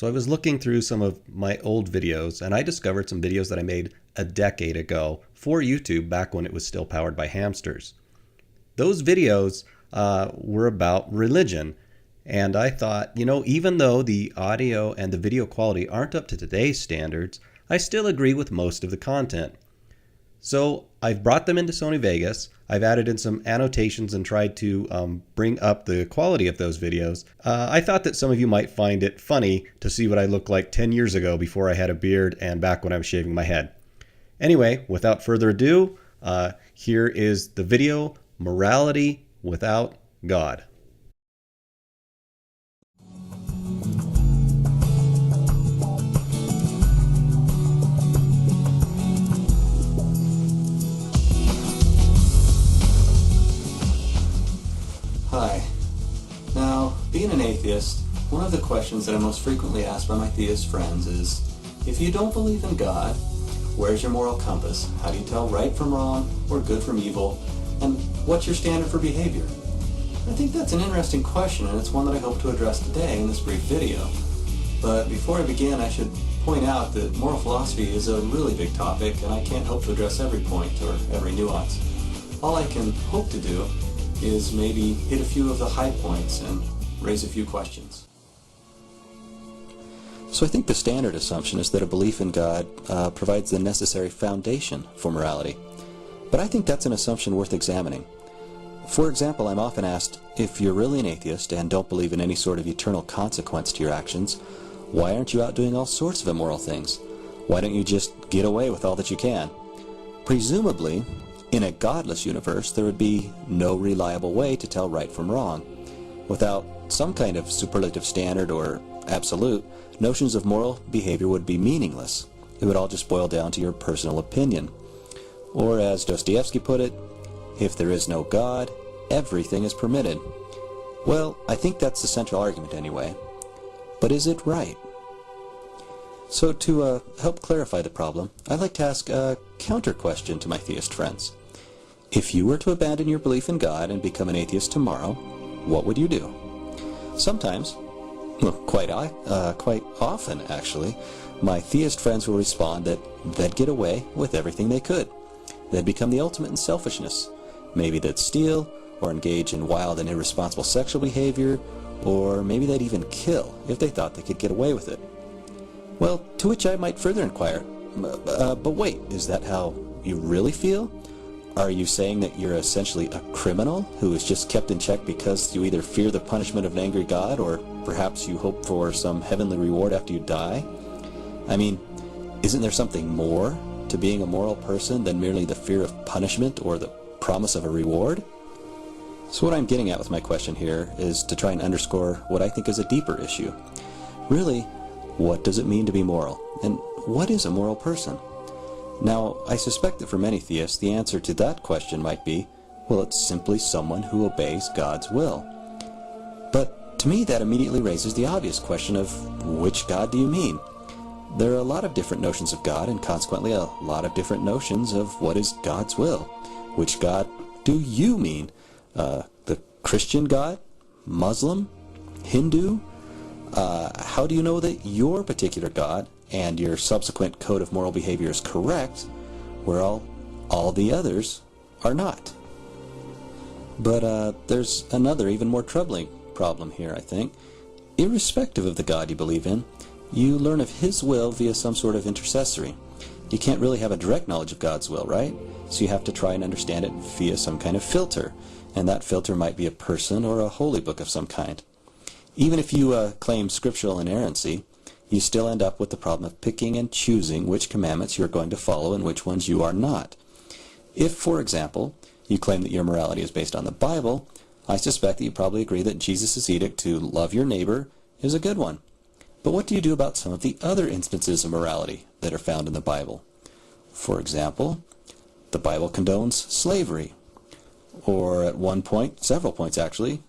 So I was looking through some of my old videos and I discovered some videos that I made a decade ago for YouTube back when it was still powered by hamsters. Those videos were about religion. And I thought, even though the audio and the video quality aren't up to today's standards, I still agree with most of the content. So I've brought them into Sony Vegas. I've added in some annotations and tried to bring up the quality of those videos. I thought that some of you might find it funny to see what I looked like 10 years ago before I had a beard and back when I was shaving my head. Anyway, without further ado, here is the video, Morality Without God. Hi. Now, being an atheist, one of the questions that I'm most frequently asked by my theist friends is, if you don't believe in God, where's your moral compass? How do you tell right from wrong or good from evil? And what's your standard for behavior? I think that's an interesting question, and it's one that I hope to address today in this brief video. But before I begin, I should point out that moral philosophy is a really big topic, and I can't hope to address every point or every nuance. All I can hope to do is maybe hit a few of the high points and raise a few questions. So I think the standard assumption is that a belief in God provides the necessary foundation for morality. But I think that's an assumption worth examining. For example, I'm often asked, if you're really an atheist and don't believe in any sort of eternal consequence to your actions, why aren't you out doing all sorts of immoral things? Why don't you just get away with all that you can? Presumably, in a godless universe, there would be no reliable way to tell right from wrong. Without some kind of superlative standard or absolute, notions of moral behavior would be meaningless. It would all just boil down to your personal opinion. Or as Dostoevsky put it, if there is no God, everything is permitted. Well, I think that's the central argument anyway. But is it right? So to help clarify the problem, I'd like to ask a counter question to my theist friends. If you were to abandon your belief in God and become an atheist tomorrow, what would you do? Sometimes, well, quite often actually, my theist friends will respond that they'd get away with everything they could. They'd become the ultimate in selfishness. Maybe they'd steal, or engage in wild and irresponsible sexual behavior, or maybe they'd even kill if they thought they could get away with it. Well, to which I might further inquire, but wait, is that how you really feel? Are you saying that you're essentially a criminal who is just kept in check because you either fear the punishment of an angry God, or perhaps you hope for some heavenly reward after you die? I mean, isn't there something more to being a moral person than merely the fear of punishment or the promise of a reward? So what I'm getting at with my question here is to try and underscore what I think is a deeper issue. Really, what does it mean to be moral? And what is a moral person? Now, I suspect that for many theists, the answer to that question might be, well, it's simply someone who obeys God's will. But to me, that immediately raises the obvious question of, which God do you mean? There are a lot of different notions of God, and consequently a lot of different notions of what is God's will. Which God do you mean? The Christian God? Muslim? Hindu? How do you know that your particular God and your subsequent code of moral behavior is correct, where all the others are not? But there's another even more troubling problem here, I think. Irrespective of the God you believe in, you learn of His will via some sort of intercessory. You can't really have a direct knowledge of God's will, right? So you have to try and understand it via some kind of filter, and that filter might be a person or a holy book of some kind. Even if you claim scriptural inerrancy, you still end up with the problem of picking and choosing which commandments you are going to follow and which ones you are not. If, for example, you claim that your morality is based on the Bible, I suspect that you probably agree that Jesus' edict to love your neighbor is a good one. But what do you do about some of the other instances of morality that are found in the Bible? For example, the Bible condones slavery. Or at one point, several points actually,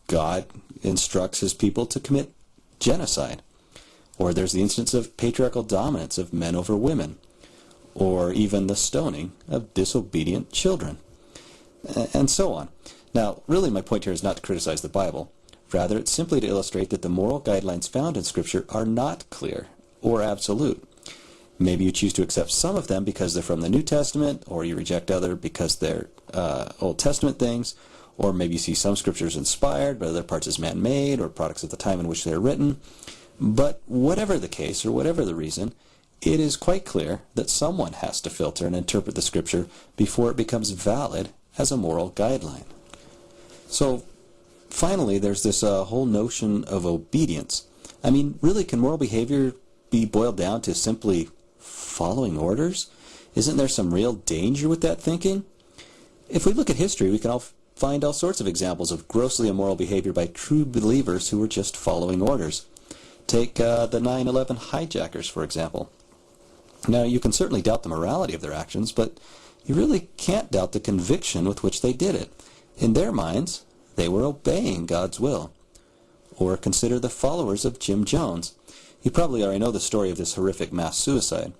God instructs His people to commit genocide. Or there's the instance of patriarchal dominance of men over women. Or even the stoning of disobedient children. And so on. Now, really my point here is not to criticize the Bible. Rather, it's simply to illustrate that the moral guidelines found in Scripture are not clear or absolute. Maybe you choose to accept some of them because they're from the New Testament, or you reject other because they're Old Testament things, or maybe you see some Scriptures inspired, but other parts as man-made, or products of the time in which they are written. But whatever the case, or whatever the reason, it is quite clear that someone has to filter and interpret the Scripture before it becomes valid as a moral guideline. So, finally, there's this whole notion of obedience. I mean, really, can moral behavior be boiled down to simply following orders? Isn't there some real danger with that thinking? If we look at history, we can find all sorts of examples of grossly immoral behavior by true believers who were just following orders. Take the 9/11 hijackers, for example. Now, you can certainly doubt the morality of their actions, but you really can't doubt the conviction with which they did it. In their minds, they were obeying God's will. Or consider the followers of Jim Jones. You probably already know the story of this horrific mass suicide.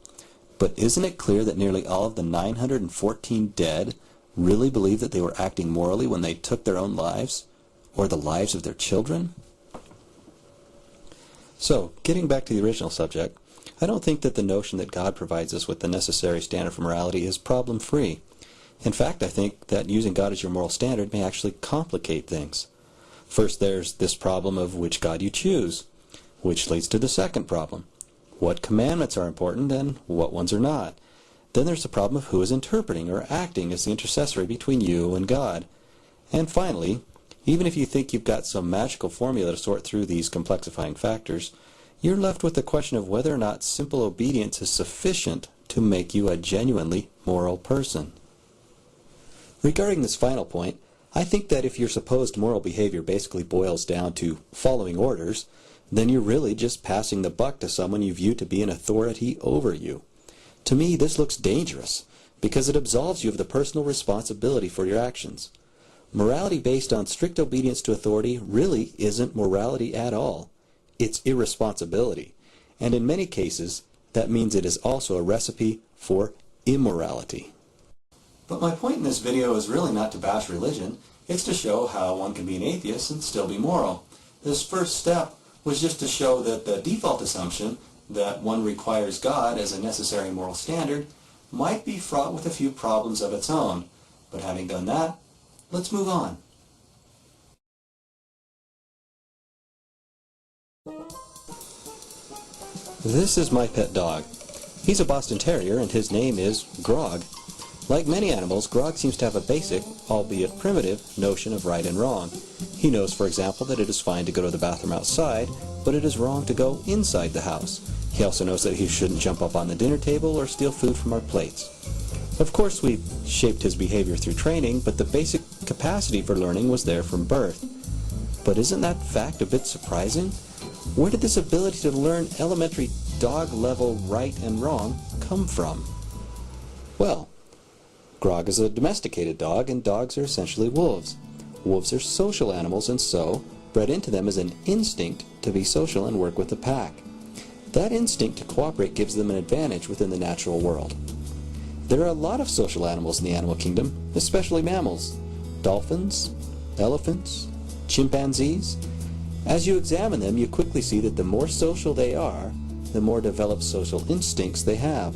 But isn't it clear that nearly all of the 914 dead really believed that they were acting morally when they took their own lives, or the lives of their children? So, getting back to the original subject, I don't think that the notion that God provides us with the necessary standard for morality is problem-free. In fact, I think that using God as your moral standard may actually complicate things. First, there's this problem of which God you choose, which leads to the second problem. What commandments are important and what ones are not? Then there's the problem of who is interpreting or acting as the intercessory between you and God. And finally, even if you think you've got some magical formula to sort through these complexifying factors, you're left with the question of whether or not simple obedience is sufficient to make you a genuinely moral person. Regarding this final point, I think that if your supposed moral behavior basically boils down to following orders, then you're really just passing the buck to someone you view to be an authority over you. To me, this looks dangerous, because it absolves you of the personal responsibility for your actions. Morality based on strict obedience to authority really isn't morality at all. It's irresponsibility. And in many cases, that means it is also a recipe for immorality. But my point in this video is really not to bash religion. It's to show how one can be an atheist and still be moral. This first step was just to show that the default assumption that one requires God as a necessary moral standard might be fraught with a few problems of its own. But having done that, let's move on. This is my pet dog. He's a Boston Terrier and his name is Grog. Like many animals, Grog seems to have a basic, albeit primitive, notion of right and wrong. He knows, for example, that it is fine to go to the bathroom outside, but it is wrong to go inside the house. He also knows that he shouldn't jump up on the dinner table or steal food from our plates. Of course, we've shaped his behavior through training, but the basic capacity for learning was there from birth. But isn't that fact a bit surprising? Where did this ability to learn elementary dog-level right and wrong come from? Well, Grog is a domesticated dog, and dogs are essentially wolves. Wolves are social animals, and so, bred into them is an instinct to be social and work with the pack. That instinct to cooperate gives them an advantage within the natural world. There are a lot of social animals in the animal kingdom, especially mammals. Dolphins, elephants, chimpanzees. As you examine them, you quickly see that the more social they are, the more developed social instincts they have.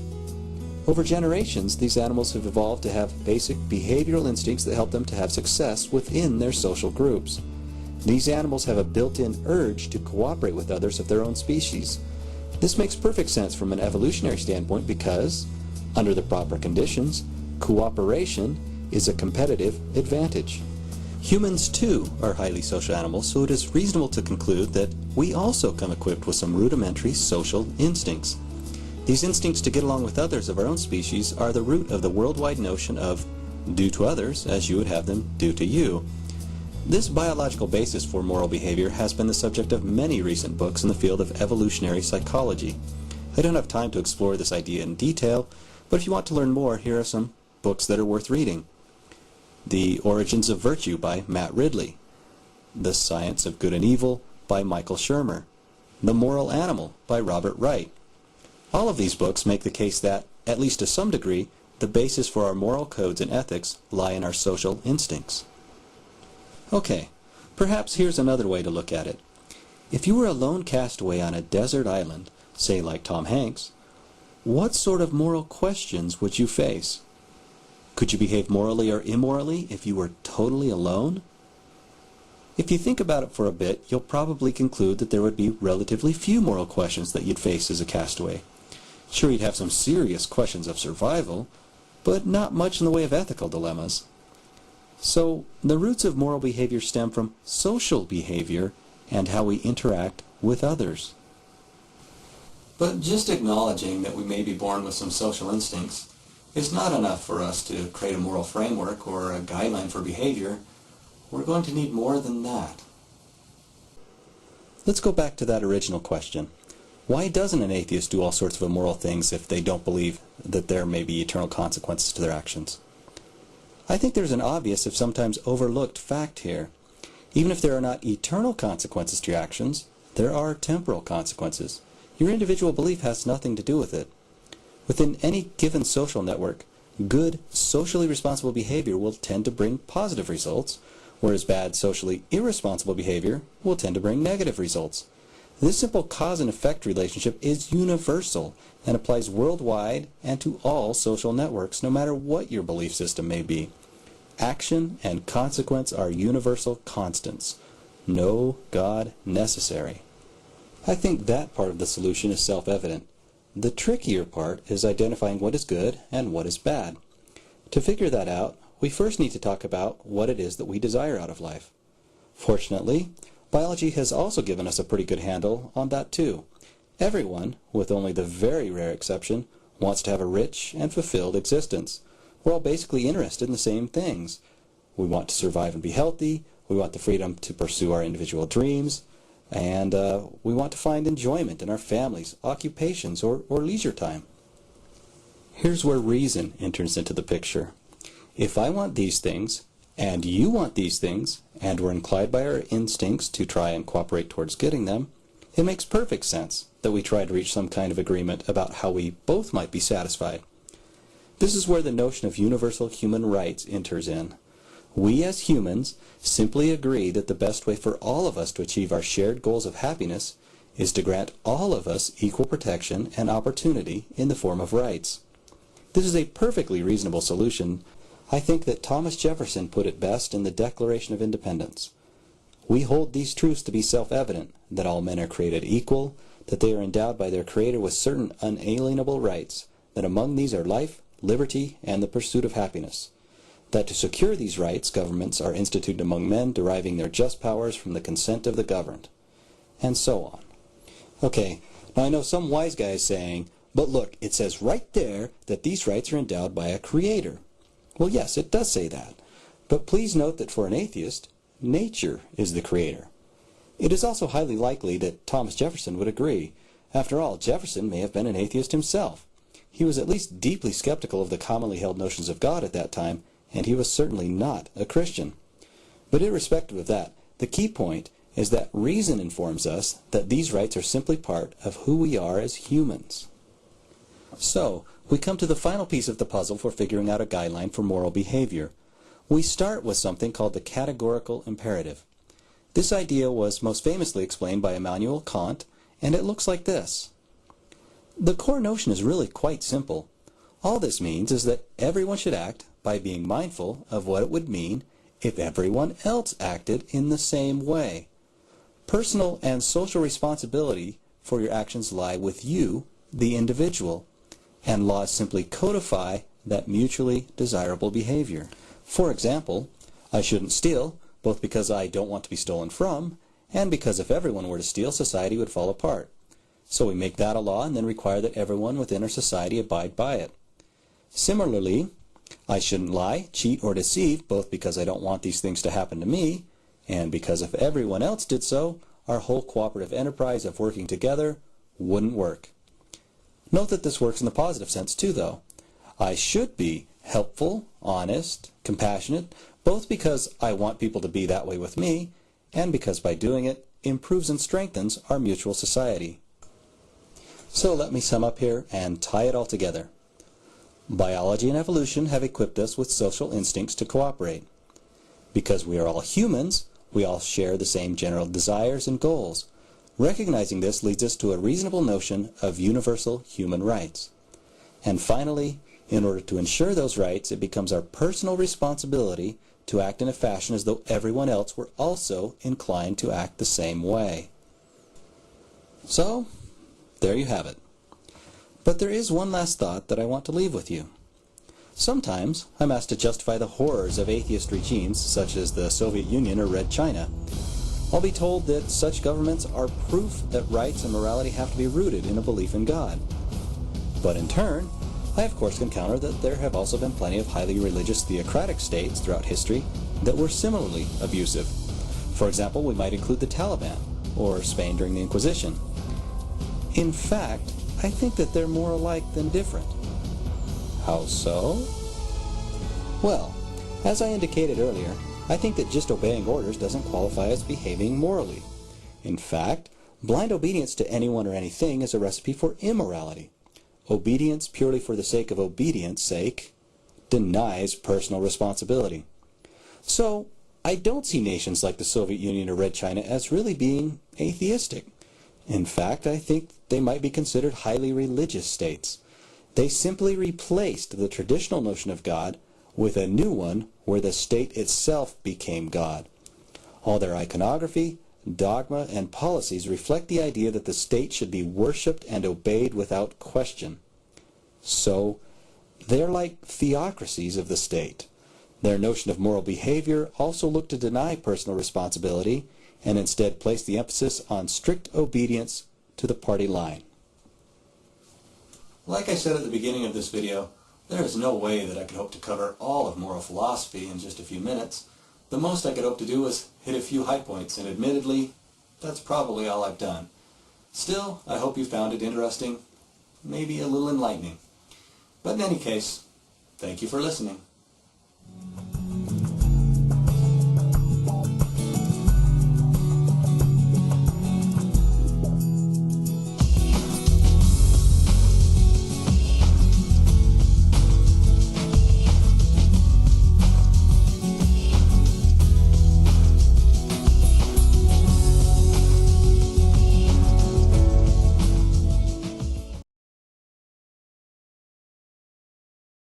Over generations, these animals have evolved to have basic behavioral instincts that help them to have success within their social groups. These animals have a built-in urge to cooperate with others of their own species. This makes perfect sense from an evolutionary standpoint because, under the proper conditions, cooperation is a competitive advantage. Humans, too, are highly social animals, so it is reasonable to conclude that we also come equipped with some rudimentary social instincts. These instincts to get along with others of our own species are the root of the worldwide notion of do to others as you would have them do to you. This biological basis for moral behavior has been the subject of many recent books in the field of evolutionary psychology. I don't have time to explore this idea in detail, but if you want to learn more, here are some books that are worth reading. The Origins of Virtue by Matt Ridley. The Science of Good and Evil by Michael Shermer. The Moral Animal by Robert Wright. All of these books make the case that, at least to some degree, the basis for our moral codes and ethics lie in our social instincts. Okay, Perhaps here's another way to look at it. If you were a lone castaway on a desert island, say like Tom Hanks, what sort of moral questions would you face? Could you behave morally or immorally if you were totally alone? If you think about it for a bit, you'll probably conclude that there would be relatively few moral questions that you'd face as a castaway. Sure, you'd have some serious questions of survival, but not much in the way of ethical dilemmas. So, the roots of moral behavior stem from social behavior and how we interact with others. But just acknowledging that we may be born with some social instincts is not enough for us to create a moral framework or a guideline for behavior. We're going to need more than that. Let's go back to that original question. Why doesn't an atheist do all sorts of immoral things if they don't believe that there may be eternal consequences to their actions? I think there's an obvious, if sometimes overlooked, fact here. Even if there are not eternal consequences to your actions, there are temporal consequences. Your individual belief has nothing to do with it. Within any given social network, good, socially responsible behavior will tend to bring positive results, whereas bad, socially irresponsible behavior will tend to bring negative results. This simple cause and effect relationship is universal and applies worldwide and to all social networks, no matter what your belief system may be. Action and consequence are universal constants. No God necessary. I think that part of the solution is self-evident. The trickier part is identifying what is good and what is bad. To figure that out, we first need to talk about what it is that we desire out of life. Fortunately, biology has also given us a pretty good handle on that too. Everyone, with only the very rare exception, wants to have a rich and fulfilled existence. We're all basically interested in the same things. We want to survive and be healthy, we want the freedom to pursue our individual dreams, and we want to find enjoyment in our families, occupations, or leisure time. Here's where reason enters into the picture. If I want these things, and you want these things, and we're inclined by our instincts to try and cooperate towards getting them, it makes perfect sense that we try to reach some kind of agreement about how we both might be satisfied. This is where the notion of universal human rights enters in. We as humans simply agree that the best way for all of us to achieve our shared goals of happiness is to grant all of us equal protection and opportunity in the form of rights. This is a perfectly reasonable solution. I think that Thomas Jefferson put it best in the Declaration of Independence. We hold these truths to be self-evident, that all men are created equal, that they are endowed by their Creator with certain unalienable rights, that among these are life, liberty, and the pursuit of happiness, that to secure these rights governments are instituted among men deriving their just powers from the consent of the governed, and so on. Okay, now I know some wise guy is saying, but look, it says right there that these rights are endowed by a Creator. Well, yes, it does say that, but please note that for an atheist, nature is the Creator. It is also highly likely that Thomas Jefferson would agree. After all, Jefferson may have been an atheist himself. He was at least deeply skeptical of the commonly held notions of God at that time, and he was certainly not a Christian. But irrespective of that, the key point is that reason informs us that these rights are simply part of who we are as humans. So, we come to the final piece of the puzzle for figuring out a guideline for moral behavior. We start with something called the categorical imperative. This idea was most famously explained by Immanuel Kant, and it looks like this. The core notion is really quite simple. All this means is that everyone should act by being mindful of what it would mean if everyone else acted in the same way. Personal and social responsibility for your actions lie with you, the individual, and laws simply codify that mutually desirable behavior. For example, I shouldn't steal, both because I don't want to be stolen from, and because if everyone were to steal, society would fall apart. So we make that a law and then require that everyone within our society abide by it. Similarly, I shouldn't lie, cheat, or deceive, both because I don't want these things to happen to me, and because if everyone else did so, our whole cooperative enterprise of working together wouldn't work. Note that this works in the positive sense too, though. I should be helpful, honest, compassionate, both because I want people to be that way with me, and because by doing it, improves and strengthens our mutual society. So let me sum up here and tie it all together. Biology and evolution have equipped us with social instincts to cooperate. Because we are all humans, We all share the same general desires and goals. Recognizing this leads us to a reasonable notion of universal human rights. And finally, in order to ensure those rights, it becomes our personal responsibility to act in a fashion as though everyone else were also inclined to act the same way. So, there you have it. But there is one last thought that I want to leave with you. Sometimes I'm asked to justify the horrors of atheist regimes such as the Soviet Union or Red China. I'll be told that such governments are proof that rights and morality have to be rooted in a belief in God. But in turn, I of course can counter that there have also been plenty of highly religious theocratic states throughout history that were similarly abusive. For example, we might include the Taliban or Spain during the Inquisition. In fact, I think that they're more alike than different. How so? Well, as I indicated earlier, I think that just obeying orders doesn't qualify as behaving morally. In fact, blind obedience to anyone or anything is a recipe for immorality. Obedience purely for the sake of obedience sake denies personal responsibility. So, I don't see nations like the Soviet Union or Red China as really being atheistic. In fact, I think they might be considered highly religious states. They simply replaced the traditional notion of God with a new one where the state itself became God. All their iconography, dogma, and policies reflect the idea that the state should be worshipped and obeyed without question. So, they're like theocracies of the state. Their notion of moral behavior also looked to deny personal responsibility and instead place the emphasis on strict obedience to the party line. Like I said at the beginning of this video, there is no way that I could hope to cover all of moral philosophy in just a few minutes. The most I could hope to do is hit a few high points, and admittedly, that's probably all I've done. Still, I hope you found it interesting, maybe a little enlightening. But in any case, thank you for listening.